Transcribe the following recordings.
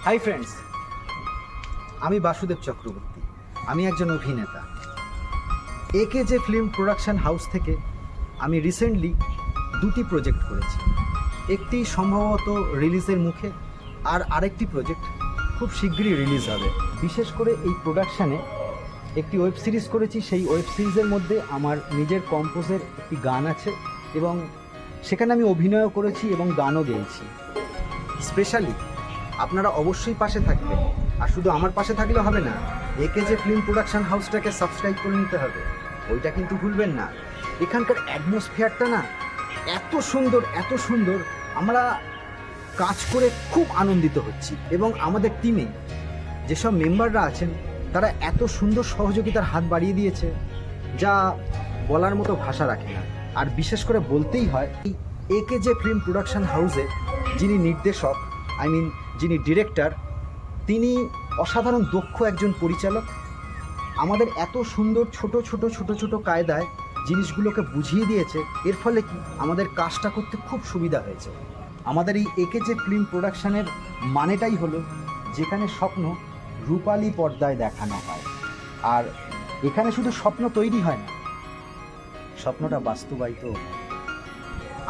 Hi friends, আমি বাসুদেব চক্রবর্তী। আমি একজন অভিনেতা। একেজে ফিল্ম প্রোডাকশন হাউস থেকে আমি রিসেন্টলি দুটি প্রজেক্ট করেছি। একটি সম্ভবত রিলিজের মুখে, আর আরেকটি প্রজেক্ট খুব শীঘ্রই রিলিজ হবে। বিশেষ করে এই প্রোডাকশানে একটি ওয়েব সিরিজ করেছি। সেই ওয়েব সিরিজের মধ্যে আমার নিজের কম্পোজের একটি গান আছে এবং সেখানে আমি অভিনয়ও করেছি এবং গানও গেয়েছি। স্পেশালি আপনারা অবশ্যই পাশে থাকবেন, আর শুধু আমার পাশে থাকলে হবে না, একেজে ফিল্ম প্রোডাকশন হাউসটাকে সাবস্ক্রাইব করে নিতে হবে, ওইটা কিন্তু ভুলবেন না। এখানকার অ্যাটমসফিয়ারটা না এত সুন্দর, এত সুন্দর। আমরা কাজ করে খুব আনন্দিত হচ্ছি এবং আমাদের টিমে যেসব মেম্বাররা আছেন তারা এত সুন্দর সহযোগিতার হাত বাড়িয়ে দিয়েছে যা বলার মতো ভাষা রাখে না। আর বিশেষ করে বলতেই হয়, এই একেজে ফিল্ম প্রোডাকশন হাউসে যিনি নির্দেশক, যিনি ডিরেক্টর, তিনি অসাধারণ দক্ষ একজন পরিচালক। আমাদের এত সুন্দর ছোট ছোট ছোট ছোট কায়দায় জিনিসগুলোকে বুঝিয়ে দিয়েছে। এর ফলে কি আমাদের কাজটা করতে খুব সুবিধা হয়েছে। আমাদের এই একেজে ফিল্ম প্রোডাকশানের মানেটাই হলো যেখানে স্বপ্ন রূপালী পর্দায় দেখানো হয়। আর এখানে শুধু স্বপ্ন তৈরি হয় না, স্বপ্নটা বাস্তবায়িত।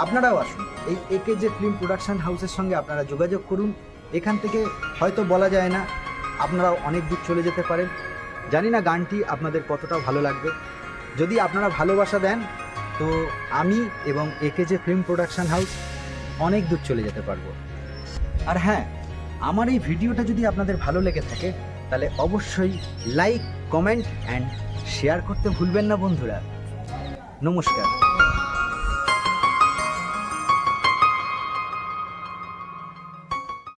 আপনারাও আসুন, এই একেজে ফিল্ম প্রোডাকশন হাউসের সঙ্গে আপনারা যোগাযোগ করুন। এখান থেকে হয়তো বলা যায় না, আপনারাও অনেক দূর চলে যেতে পারেন। জানি না গানটি আপনাদের কতটা ভালো লাগবে। যদি আপনারা ভালোবাসা দেন তো আমি এবং একেজে ফিল্ম প্রোডাকশন হাউস অনেক দূর চলে যেতে পারবো। আর হ্যাঁ, আমার এই ভিডিওটা যদি আপনাদের ভালো লেগে থাকে তাহলে অবশ্যই লাইক, কমেন্ট অ্যান্ড শেয়ার করতে ভুলবেন না বন্ধুরা। নমস্কার।